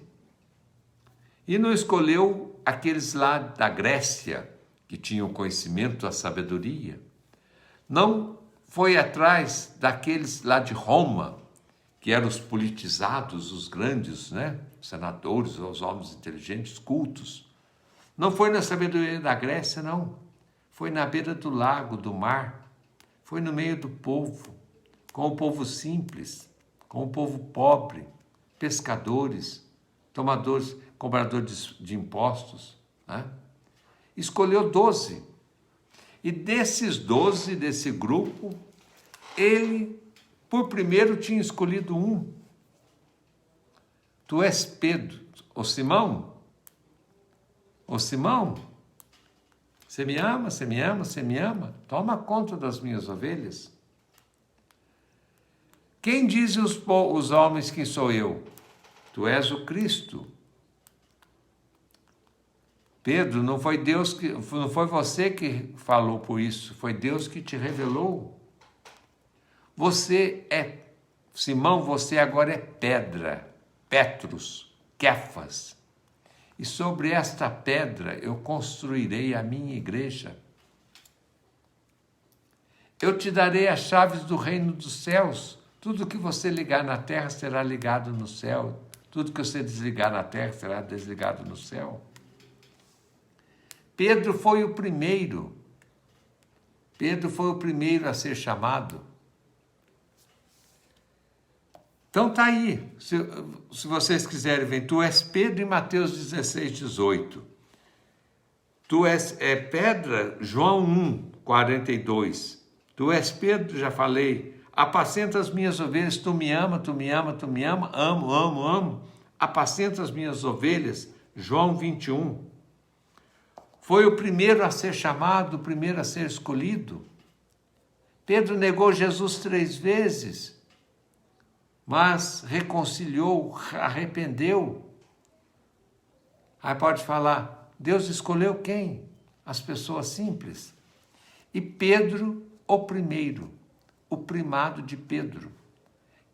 E não escolheu aqueles lá da Grécia, que tinham conhecimento, a sabedoria. Não foi atrás daqueles lá de Roma, que eram os politizados, os grandes, né? Os senadores, os homens inteligentes, cultos. Não foi na sabedoria da Grécia, não. Foi na beira do lago, do mar. Foi no meio do povo, com o povo simples, com o povo pobre, pescadores, tomadores, cobradores de impostos, né? Escolheu 12. E desses 12, desse grupo, ele, por primeiro, tinha escolhido um. Tu és Pedro. Ô Simão? Ô Simão? Você me ama? Você me ama? Você me ama? Toma conta das minhas ovelhas. Quem dizem os homens que sou eu? Tu és o Cristo. Pedro, não foi você que falou por isso, foi Deus que te revelou. Simão, você agora é pedra, Petrus, Kefas. E sobre esta pedra eu construirei a minha igreja. Eu te darei as chaves do reino dos céus. Tudo que você ligar na terra será ligado no céu. Tudo que você desligar na terra será desligado no céu. Pedro foi o primeiro. Pedro foi o primeiro a ser chamado. Então tá aí. Se vocês quiserem ver, tu és Pedro em Mateus 16, 18. Tu és pedra, João 1, 42. Tu és Pedro, já falei. Apacenta as minhas ovelhas, tu me ama, tu me ama, tu me ama. Amo, amo, amo. Apacenta as minhas ovelhas, João 21. Foi o primeiro a ser chamado, o primeiro a ser escolhido. Pedro negou Jesus 3 vezes, mas reconciliou, arrependeu. Aí pode falar, Deus escolheu quem? As pessoas simples. E Pedro, o primeiro, o primado de Pedro.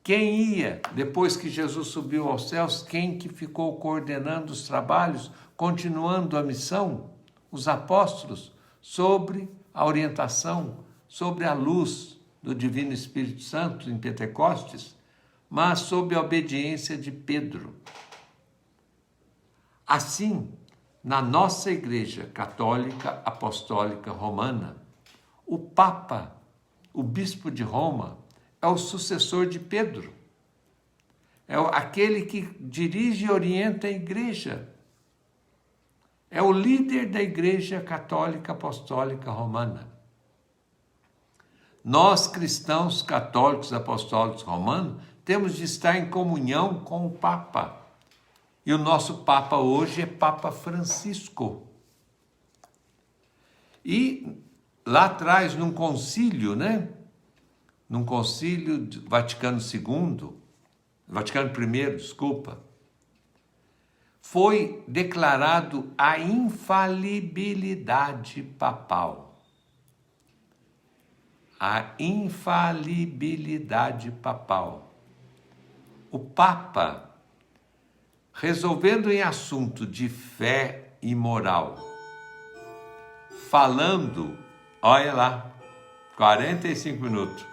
Quem ia, depois que Jesus subiu aos céus, quem que ficou coordenando os trabalhos, continuando a missão? Os apóstolos, sobre a orientação, sobre a luz do Divino Espírito Santo em Pentecostes, mas sob a obediência de Pedro. Assim, na nossa Igreja Católica Apostólica Romana, o Papa, o Bispo de Roma, é o sucessor de Pedro. É aquele que dirige e orienta a Igreja. É o líder da Igreja Católica Apostólica Romana. Nós, cristãos católicos apostólicos romanos, temos de estar em comunhão com o Papa. E o nosso Papa hoje é Papa Francisco. E lá atrás, num concílio, né? Num concílio Vaticano II, Vaticano I, desculpa, foi declarado a infalibilidade papal. A infalibilidade papal. O Papa, resolvendo em assunto de fé e moral, falando, olha lá, 45 minutos.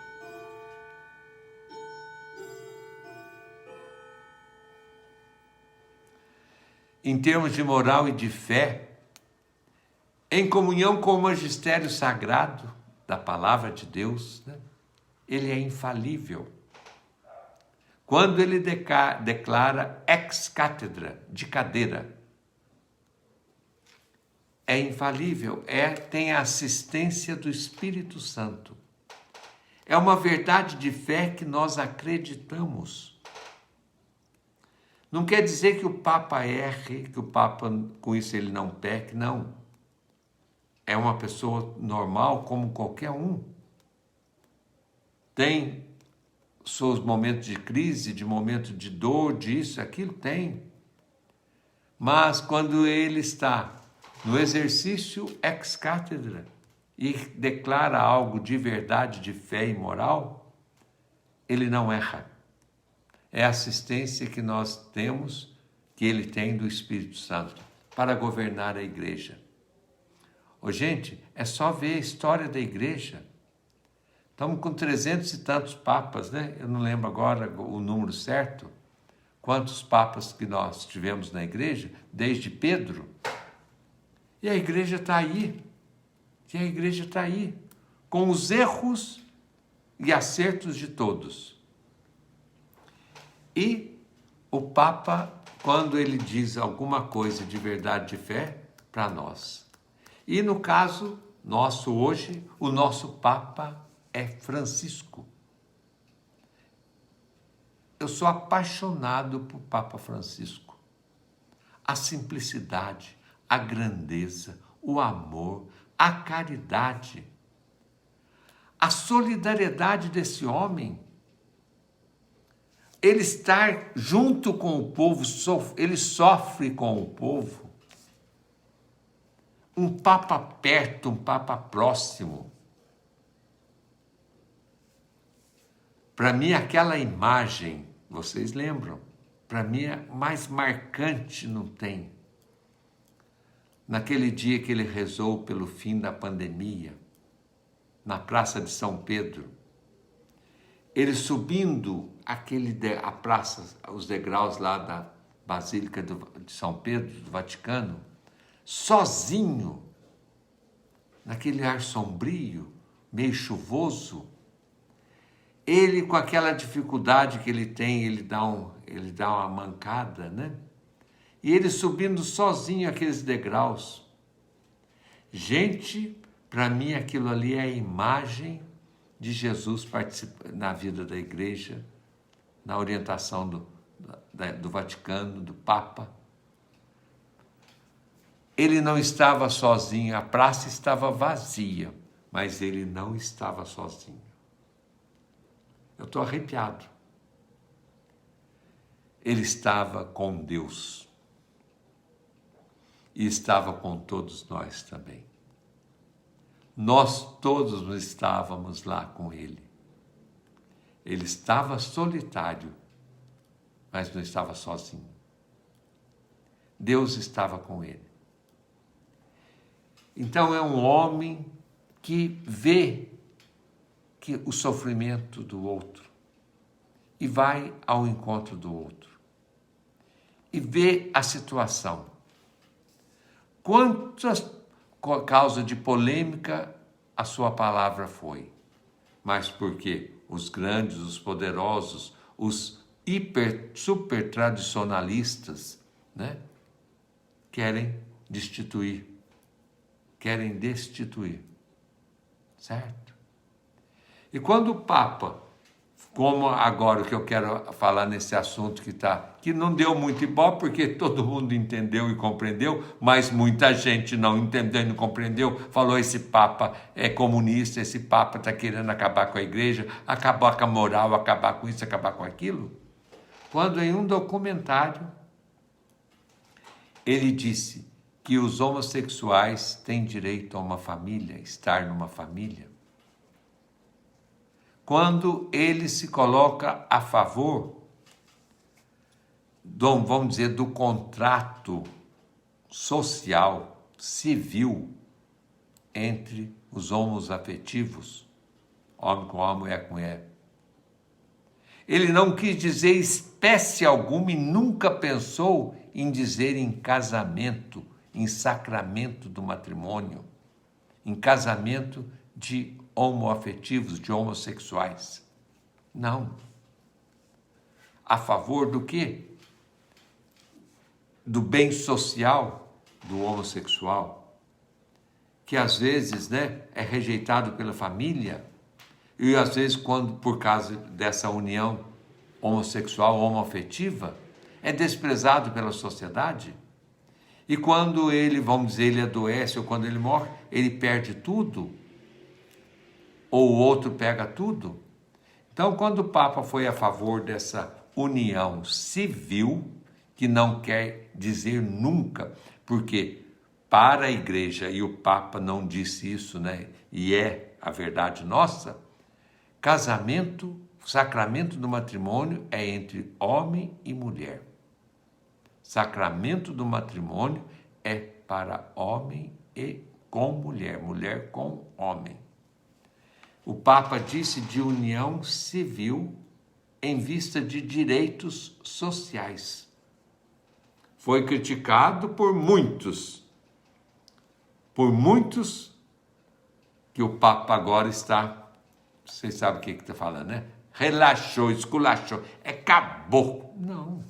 Em termos de moral e de fé, em comunhão com o magistério sagrado da palavra de Deus, né? Ele é infalível. Quando ele declara ex cátedra, de cadeira, é infalível, tem a assistência do Espírito Santo. É uma verdade de fé que nós acreditamos. Não quer dizer que o Papa erre, que o Papa, com isso, ele não peque, não. É uma pessoa normal como qualquer um. Tem seus momentos de crise, de momento de dor, disso, aquilo, tem. Mas quando ele está no exercício ex cátedra e declara algo de verdade, de fé e moral, ele não erra. É a assistência que nós temos, que ele tem do Espírito Santo, para governar a igreja. Ô, gente, é só ver a história da igreja. Estamos com 300 e tantos papas, né? Eu não lembro agora o número certo. Quantos papas que nós tivemos na igreja, desde Pedro. E a igreja está aí. E a igreja está aí, com os erros e acertos de todos. E o Papa, quando ele diz alguma coisa de verdade, de fé, para nós. E no caso nosso hoje, o nosso Papa é Francisco. Eu sou apaixonado por Papa Francisco. A simplicidade, a grandeza, o amor, a caridade, a solidariedade desse homem. Ele estar junto com o povo, ele sofre com o povo. Um Papa perto, um Papa próximo. Para mim, aquela imagem, vocês lembram? Para mim, mais marcante não tem. Naquele dia que ele rezou pelo fim da pandemia, na Praça de São Pedro, ele subindo a praça, os degraus lá da Basílica de São Pedro, do Vaticano, sozinho, naquele ar sombrio, meio chuvoso, ele com aquela dificuldade que ele tem, ele dá uma mancada, né? E ele subindo sozinho aqueles degraus. Gente, para mim aquilo ali é a imagem de Jesus na vida da igreja, na orientação do Vaticano, do Papa. Ele não estava sozinho, a praça estava vazia, mas ele não estava sozinho. Eu estou arrepiado. Ele estava com Deus. E estava com todos nós também. Nós todos estávamos lá com ele. Ele estava solitário, mas não estava sozinho. Deus estava com ele. Então é um homem que vê o sofrimento do outro e vai ao encontro do outro. E vê a situação. Quantas causa de polêmica a sua palavra foi? Mas porque os grandes, os poderosos, os super tradicionalistas, né, querem destituir, certo? E quando o Papa, como agora o que eu quero falar nesse assunto que não deu muito ibope, porque todo mundo entendeu e compreendeu, mas muita gente não entendeu e não compreendeu, falou: esse Papa é comunista, esse Papa está querendo acabar com a igreja, acabar com a moral, acabar com isso, acabar com aquilo. Quando em um documentário ele disse que os homossexuais têm direito a uma família, estar numa família. Quando ele se coloca a favor, vamos dizer, do contrato social, civil, entre os homoafetivos, homem com homem, mulher com mulher. Ele não quis dizer espécie alguma e nunca pensou em dizer em casamento, em sacramento do matrimônio, em casamento de homoafetivos, de homossexuais. Não. A favor do quê? Do bem social do homossexual, que às vezes, é rejeitado pela família, e às vezes, quando por causa dessa união homossexual, homoafetiva, é desprezado pela sociedade. E quando ele, vamos dizer, ele adoece, ou quando ele morre, ele perde tudo, ou o outro pega tudo. Então, quando o Papa foi a favor dessa união civil, que não quer dizer nunca, porque para a igreja, e o Papa não disse isso, e é a verdade nossa, casamento, sacramento do matrimônio é entre homem e mulher. Sacramento do matrimônio é para homem e com mulher, mulher com homem. O Papa disse de união civil em vista de direitos sociais. Foi criticado por muitos que o Papa agora está, vocês sabem o que está falando, relaxou, esculachou, acabou. Não,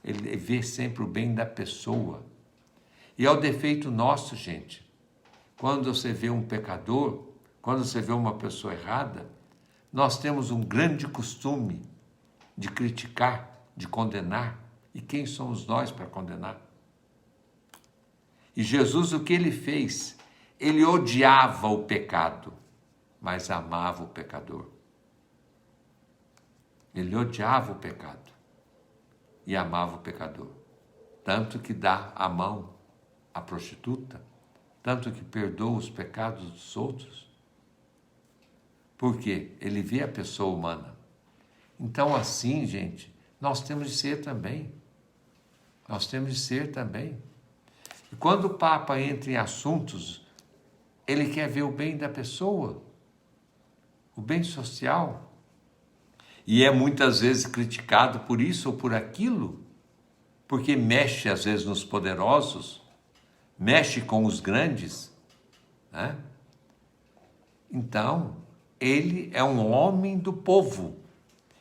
ele vê sempre o bem da pessoa. E é o defeito nosso, gente. Quando você vê um pecador, quando você vê uma pessoa errada, nós temos um grande costume de criticar, de condenar. E quem somos nós para condenar? E Jesus, o que ele fez? Ele odiava o pecado, mas amava o pecador. Ele odiava o pecado e amava o pecador. Tanto que dá a mão à prostituta, tanto que perdoa os pecados dos outros. Por quê? Ele vê a pessoa humana. Então, assim, gente, nós temos de ser também. Nós temos de ser também. E quando o Papa entra em assuntos, ele quer ver o bem da pessoa, o bem social. E é muitas vezes criticado por isso ou por aquilo, porque mexe às vezes nos poderosos, mexe com os grandes, Então, ele é um homem do povo.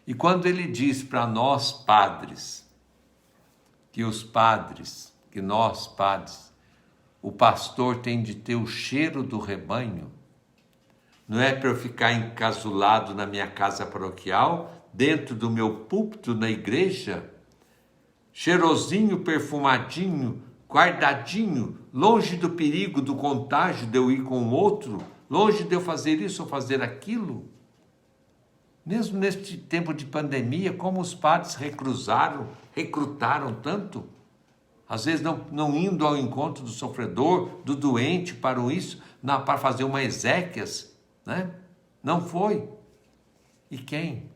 E quando ele diz para nós padres, que nós padres, o pastor tem de ter o cheiro do rebanho, não é para eu ficar encasulado na minha casa paroquial, dentro do meu púlpito na igreja, cheirosinho, perfumadinho, guardadinho, longe do perigo, do contágio de eu ir com o outro, longe de eu fazer isso ou fazer aquilo. Mesmo neste tempo de pandemia, como os padres recrutaram tanto, às vezes não indo ao encontro do sofredor, do doente, para fazer uma exéquias, Não foi. E quem?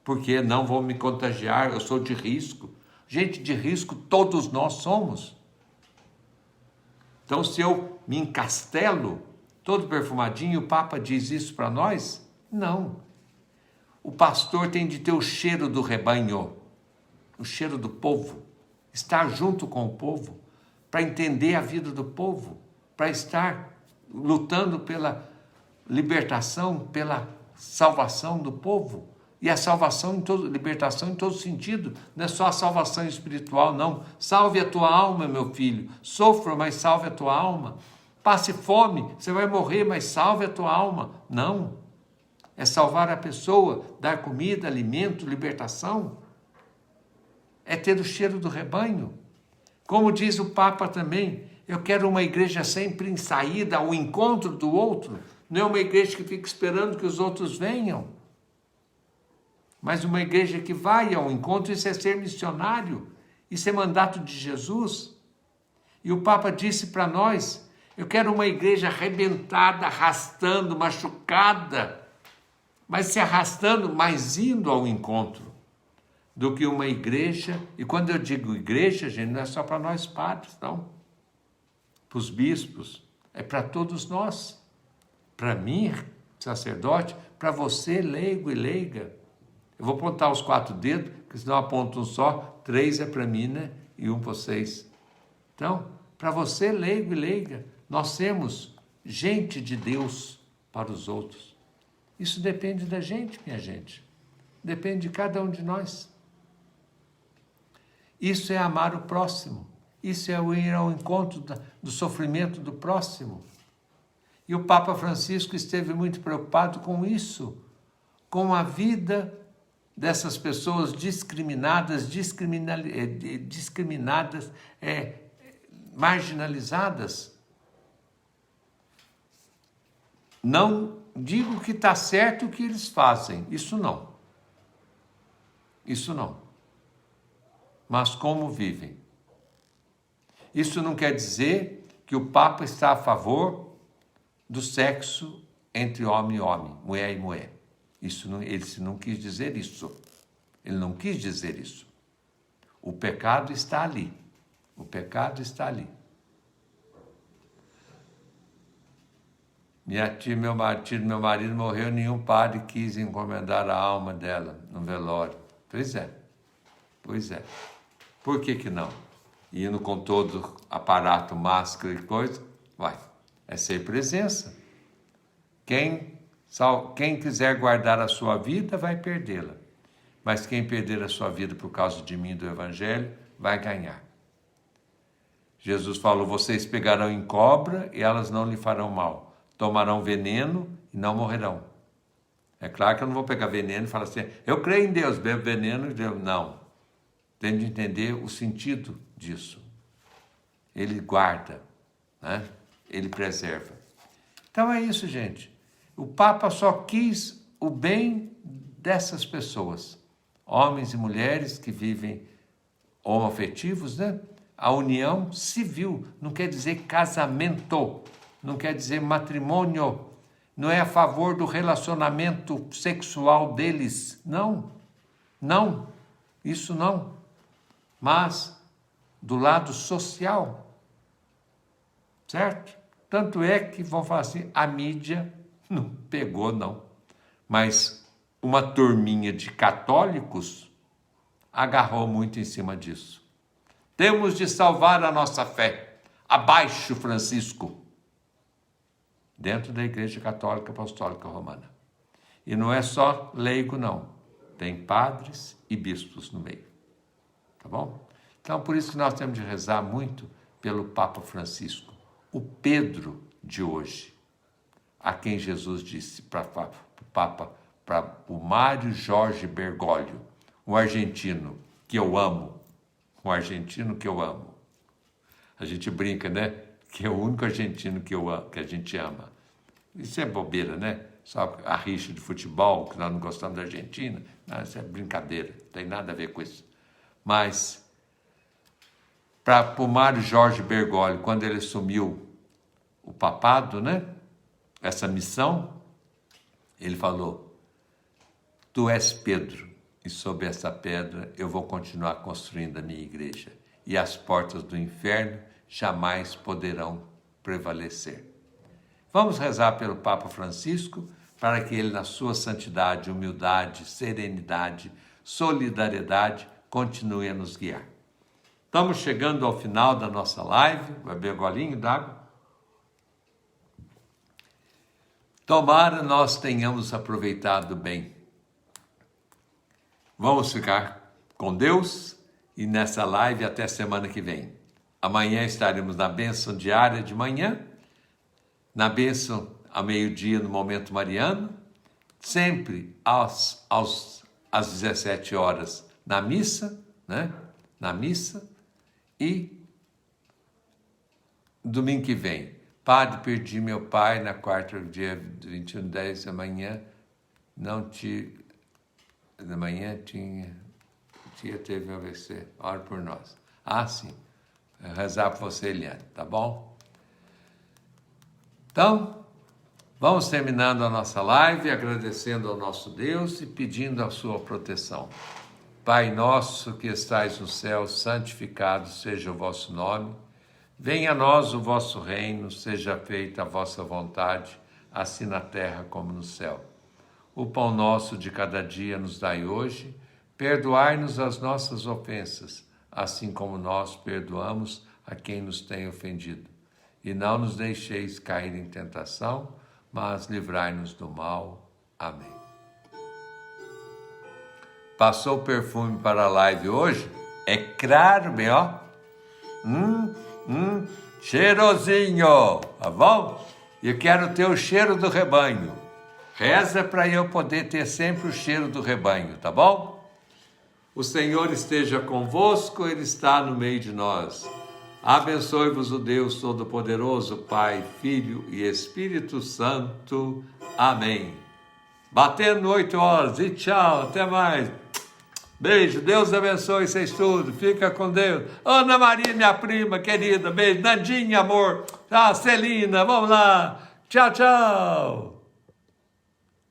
Porque não vou me contagiar, eu sou de risco. Gente de risco todos nós somos. Então, se eu me encastelo, todo perfumadinho, o Papa diz isso para nós? Não. O pastor tem de ter o cheiro do rebanho, o cheiro do povo, estar junto com o povo, para entender a vida do povo, para estar lutando pela libertação, pela salvação do povo. E a salvação, libertação em todo sentido, não é só a salvação espiritual, não. Salve a tua alma, meu filho. Sofra, mas salve a tua alma. Passe fome, você vai morrer, mas salve a tua alma. Não. É salvar a pessoa, dar comida, alimento, libertação. É ter o cheiro do rebanho. Como diz o Papa também, eu quero uma igreja sempre em saída ao encontro do outro. Não é uma igreja que fica esperando que os outros venham, mas uma igreja que vai ao encontro. Isso é ser missionário. Isso é mandato de Jesus. E o Papa disse para nós, eu quero uma igreja arrebentada, arrastando, machucada, mas se arrastando, mas indo ao encontro, do que uma igreja. E quando eu digo igreja, gente, não é só para nós padres, não. Para os bispos, é para todos nós. Para mim, sacerdote, para você, leigo e leiga. Eu vou apontar os 4 dedos, porque senão eu aponto um só, 3 é para mim, né? E 1 para vocês. Então, para você, leigo e leiga, nós sermos gente de Deus para os outros. Isso depende da gente, minha gente. Depende de cada um de nós. Isso é amar o próximo. Isso é o ir ao encontro do sofrimento do próximo. E o Papa Francisco esteve muito preocupado com isso, com a vida dessas pessoas discriminadas, marginalizadas. Não digo que está certo o que eles fazem, isso não. Isso não. Mas como vivem. Isso não quer dizer que o Papa está a favor do sexo entre homem e homem, mulher e mulher. Ele não quis dizer isso. Ele não quis dizer isso. O pecado está ali. O pecado está ali. Minha tia, meu marido morreu, nenhum padre quis encomendar a alma dela no velório. Pois é. Pois é. Por que não? Indo com todo aparato, máscara e coisa, vai. É ser presença. Quem quiser guardar a sua vida, vai perdê-la. Mas quem perder a sua vida por causa de mim e do Evangelho, vai ganhar. Jesus falou, vocês pegarão em cobra e elas não lhe farão mal. Tomarão veneno e não morrerão. É claro que eu não vou pegar veneno e falar assim, eu creio em Deus, bebo veneno, não. Tem de entender o sentido disso. Ele guarda, né? Ele preserva. Então é isso, gente. O Papa só quis o bem dessas pessoas, homens e mulheres que vivem homoafetivos, né? A união civil não quer dizer casamento, não quer dizer matrimônio, não é a favor do relacionamento sexual deles, não, isso não. Mas do lado social, certo? Tanto é que vão falar assim, a mídia não pegou, não. Mas uma turminha de católicos agarrou muito em cima disso. Temos de salvar a nossa fé. Abaixo, Francisco. Dentro da Igreja Católica Apostólica Romana. E não é só leigo, não. Tem padres e bispos no meio. Tá bom? Então, por isso que nós temos de rezar muito pelo Papa Francisco, o Pedro de hoje, a quem Jesus disse para o Papa, para o Mário Jorge Bergoglio, um argentino que eu amo, A gente brinca, né? Que é o único argentino que a gente ama. Isso é bobeira, né? Só a rixa de futebol, que nós não gostamos da Argentina, não, isso é brincadeira, não tem nada a ver com isso. Mas, para o Mário Jorge Bergoglio, quando ele assumiu o papado, né? Essa missão, ele falou, tu és Pedro, e sob essa pedra eu vou continuar construindo a minha igreja, e as portas do inferno jamais poderão prevalecer. Vamos rezar pelo Papa Francisco, para que ele, na sua santidade, humildade, serenidade, solidariedade, continue a nos guiar. Estamos chegando ao final da nossa live. Vai beber um golinho d'água? Tomara nós tenhamos aproveitado bem. Vamos ficar com Deus e nessa live até semana que vem. Amanhã estaremos na bênção diária de manhã, na bênção ao meio-dia no Momento Mariano, sempre às 17 horas na missa, né? Na missa, e domingo que vem. Padre, perdi meu pai na quarta, dia 21/10 da manhã, tia teve um AVC, ora por nós. Ah, sim. Eu rezar por você, Eliane, tá bom? Então, vamos terminando a nossa live, agradecendo ao nosso Deus e pedindo a sua proteção. Pai nosso que estais no céu, santificado seja o vosso nome. Venha a nós o vosso reino, seja feita a vossa vontade, assim na terra como no céu. O pão nosso de cada dia nos dai hoje, perdoai-nos as nossas ofensas, assim como nós perdoamos a quem nos tem ofendido. E não nos deixeis cair em tentação, mas livrai-nos do mal. Amém. Passou o perfume para a live hoje? É claro, bem, ó. Cheirosinho, tá bom? Eu quero ter o cheiro do rebanho. Reza para eu poder ter sempre o cheiro do rebanho, tá bom? O Senhor esteja convosco, Ele está no meio de nós. Abençoe-vos o Deus Todo-Poderoso, Pai, Filho e Espírito Santo. Amém. Batendo 8 horas e tchau, até mais. Beijo, Deus abençoe vocês tudo, fica com Deus. Ana Maria, minha prima querida, beijo. Nandinha, amor. Celina, vamos lá. Tchau, tchau.